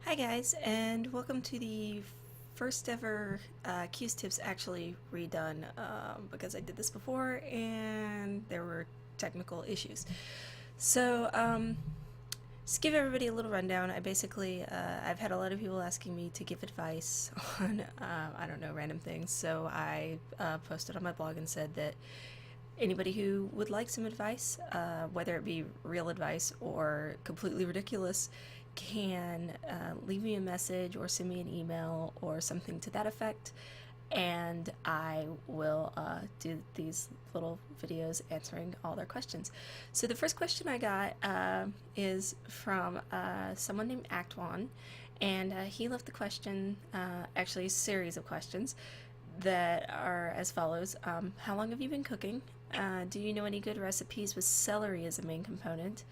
Hi guys, and welcome to the first ever qtips actually redone because I did this before and there were technical issues. So, just give everybody a little rundown. I've had a lot of people asking me to give advice on, I don't know, random things. So I posted on my blog and said that anybody who would like some advice, whether it be real advice or completely ridiculous, can leave me a message or send me an email or something to that effect, and I will do these little videos answering all their questions. So the first question I got is from someone named Actwan, and he left the question, actually a series of questions that are as follows. How long have you been cooking? Do you know any good recipes with celery as a main component?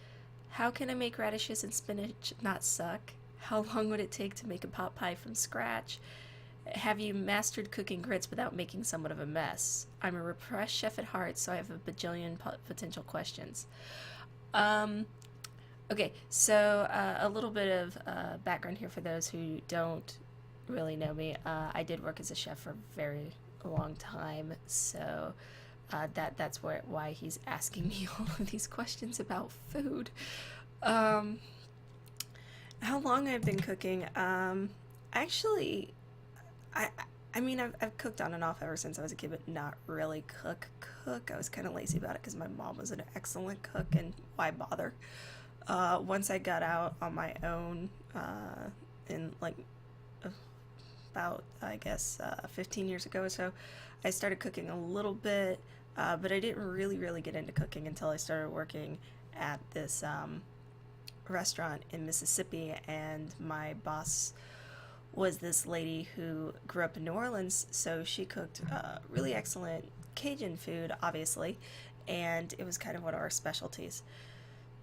How can I make radishes and spinach not suck? How long would it take to make a pot pie from scratch? Have you mastered cooking grits without making somewhat of a mess? I'm a repressed chef at heart, so I have a bajillion potential questions. Okay, so a little bit of background here for those who don't really know me. I did work as a chef for a very long time, so why he's asking me all of these questions about food. Um, how long I've been cooking? Actually, I I mean I've cooked on and off ever since I was a kid, but not really cook. I was kind of lazy about it because my mom was an excellent cook, and why bother? Once I got out on my own, in like about I guess 15 years ago or so, I started cooking a little bit, but I didn't really get into cooking until I started working at this restaurant in Mississippi, and my boss was this lady who grew up in New Orleans, so she cooked really excellent Cajun food, obviously, and it was kind of one of our specialties.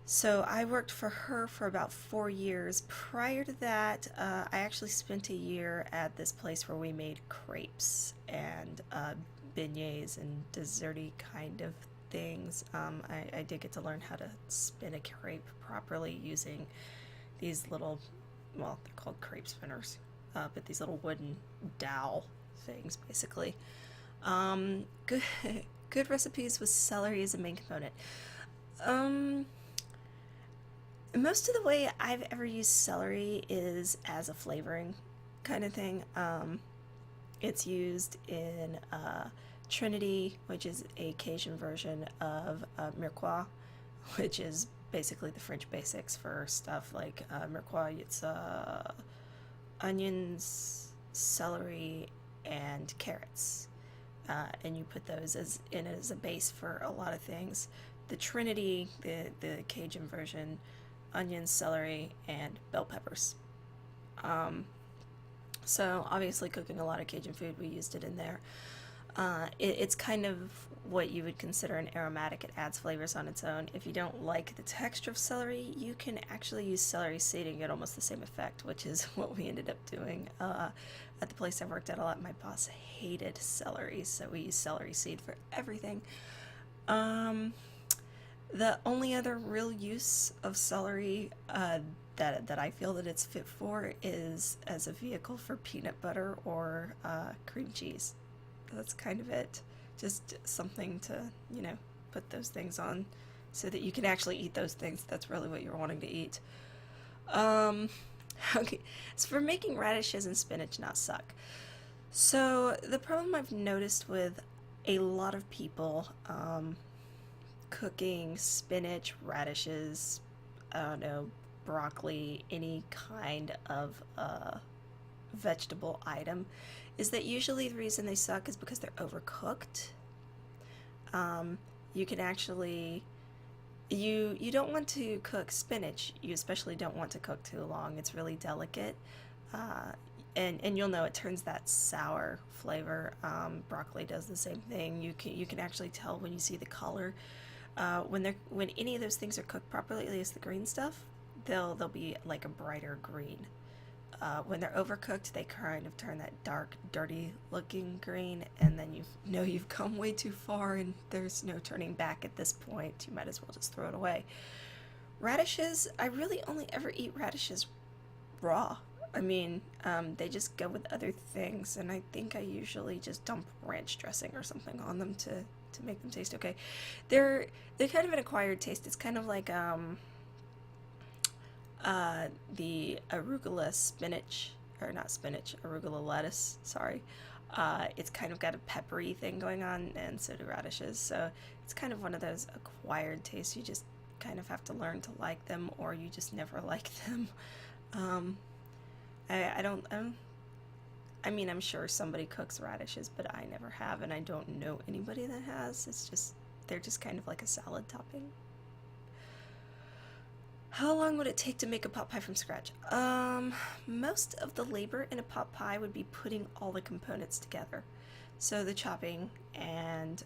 So I worked for her for about 4 years. Prior to that, I actually spent a year at this place where we made crepes and beignets and desserty kind of things. I did get to learn how to spin a crepe properly using these little, well, they're called crepe spinners, but these little wooden dowel things, basically. Good, good recipes with celery as a main component. Um, Most of the way I've ever used celery is as a flavoring kind of thing. It's used in Trinity, which is a Cajun version of mirepoix, which is basically the French basics for stuff like mirepoix. It's onions, celery, and carrots, and you put those as a base for a lot of things. The Trinity, the Cajun version, onions, celery, and bell peppers. Um, so obviously, cooking a lot of Cajun food, we used it in there. It's kind of what you would consider an aromatic. It adds flavors on its own. If you don't like the texture of celery, you can actually use celery seed and get almost the same effect, which is what we ended up doing at the place I worked at a lot. My boss hated celery, so we used celery seed for everything. Um, the only other real use of celery that I feel that it's fit for is as a vehicle for peanut butter or cream cheese. That's kind of it. Just something to, put those things on so that you can actually eat those things. That's really what you're wanting to eat. Um, okay, so for making radishes and spinach not suck. So the problem I've noticed with a lot of people cooking spinach, radishes, I don't know, broccoli, any kind of vegetable item, is that usually the reason they suck is because they're overcooked. You can actually you don't want to cook spinach. You especially don't want to cook too long. It's really delicate, uh, and you'll know it turns that sour flavor. Broccoli does the same thing. You can actually tell when you see the color. When any of those things are cooked properly, at least the green stuff, they'll be like a brighter green. When they're overcooked, they kind of turn that dark, dirty looking green, and then you know you've come way too far and there's no turning back at this point. You might as well just throw it away. Radishes, I really only ever eat radishes raw. I mean, they just go with other things, and I think I usually just dump ranch dressing or something on them to make them taste okay. They're they're kind of an acquired taste. It's kind of like the arugula spinach, or not spinach, arugula lettuce. Sorry. It's kind of got a peppery thing going on, and so do radishes. So it's kind of one of those acquired tastes. You just kind of have to learn to like them, or you just never like them. Um, I don't. I mean, I'm sure somebody cooks radishes, but I never have, and I don't know anybody that has. It's just they're just kind of like a salad topping. How long would it take to make a pot pie from scratch? Most of the labor in a pot pie would be putting all the components together. So the chopping and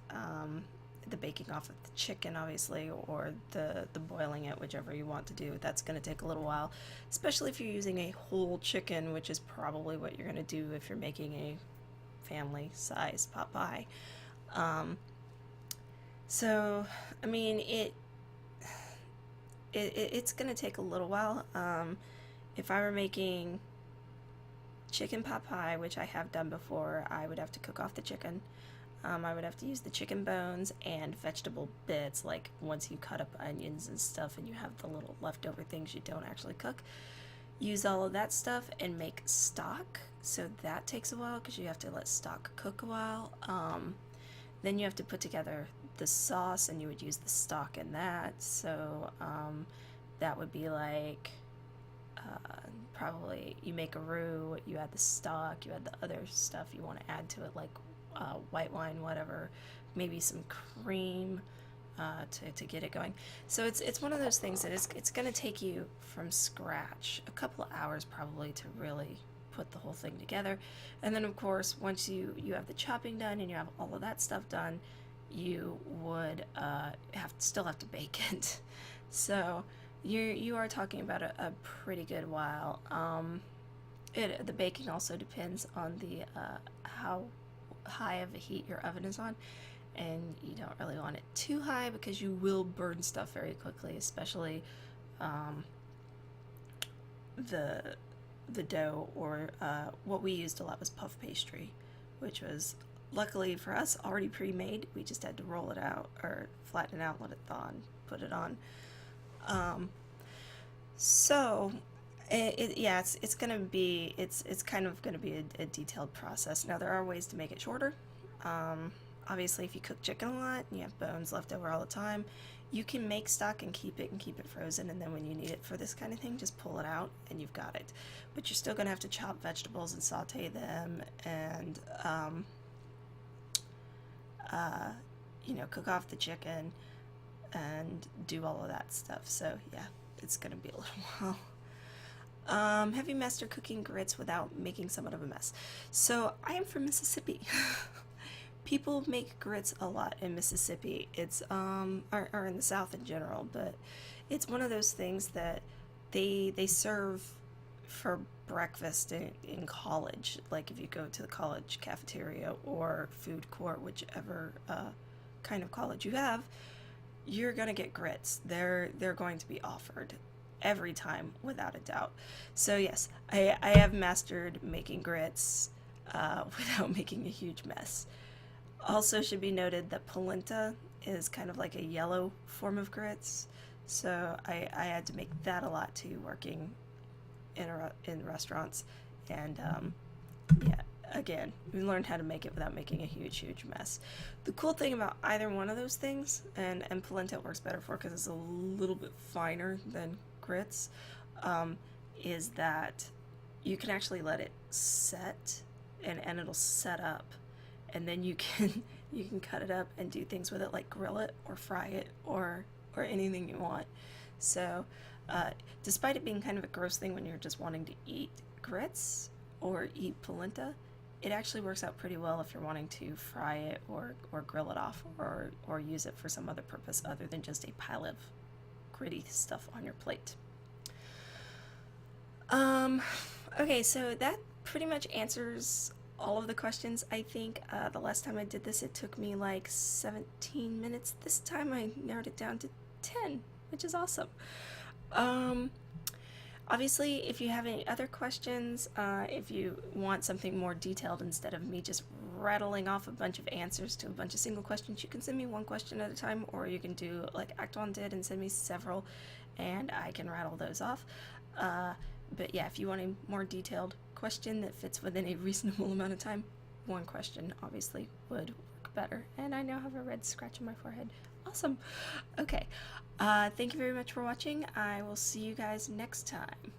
the baking off of the chicken, obviously, or the boiling it, whichever you want to do. That's going to take a little while, especially if you're using a whole chicken, which is probably what you're going to do if you're making a family size pot pie. Um, so, I mean, it's gonna take a little while. If I were making chicken pot pie, which I have done before, I would have to cook off the chicken. I would have to use the chicken bones and vegetable bits, like once you cut up onions and stuff and you have the little leftover things you don't actually cook. Use all of that stuff and make stock. So that takes a while because you have to let stock cook a while. Then you have to put together the sauce, and you would use the stock in that. So that would be like probably you make a roux, you add the stock, you add the other stuff you want to add to it, like white wine, whatever, maybe some cream to get it going. So it's one of those things that it's going to take you from scratch a couple of hours probably to really put the whole thing together. And then of course once you have the chopping done and you have all of that stuff done, you would still have to bake it. So you are talking about a pretty good while. The baking also depends on the how high of a heat your oven is on, and you don't really want it too high because you will burn stuff very quickly, especially the dough, or what we used a lot was puff pastry, which was luckily for us already pre-made. We just had to roll it out or flatten it out, let it thaw, and put it on. So yeah, it's gonna be it's kind of gonna be a detailed process. Now there are ways to make it shorter. Obviously, if you cook chicken a lot and you have bones left over all the time, you can make stock and keep it frozen, and then when you need it for this kind of thing, just pull it out and you've got it. But you're still gonna have to chop vegetables and saute them, and cook off the chicken and do all of that stuff. So yeah, it's gonna be a little while. Have you mastered cooking grits without making somewhat of a mess? So I am from Mississippi. People make grits a lot in Mississippi. It's or in the South in general, but it's one of those things that they serve for breakfast in college. Like if you go to the college cafeteria or food court, whichever kind of college you have, you're gonna get grits. They're going to be offered every time, without a doubt. So yes, I have mastered making grits without making a huge mess. Also should be noted that polenta is kind of like a yellow form of grits, so I had to make that a lot too, working in restaurants. And yeah, again, we learned how to make it without making a huge mess. The cool thing about either one of those things, and polenta works better for because it's a little bit finer than grits, is that you can actually let it set, and it'll set up, and then you can cut it up and do things with it, like grill it or fry it or anything you want. So despite it being kind of a gross thing when you're just wanting to eat grits or eat polenta, it actually works out pretty well if you're wanting to fry it or grill it off, or use it for some other purpose other than just a pile of gritty stuff on your plate. Okay, so that pretty much answers all of the questions. I think the last time I did this, it took me like 17 minutes. This time I narrowed it down to 10, which is awesome. Obviously, if you have any other questions, if you want something more detailed instead of me just rattling off a bunch of answers to a bunch of single questions, you can send me one question at a time, or you can do like Acton did and send me several, and I can rattle those off. But yeah, if you want a more detailed question that fits within a reasonable amount of time, one question obviously would work better. And I now have a red scratch on my forehead. Awesome. Okay. Thank you very much for watching. I will see you guys next time.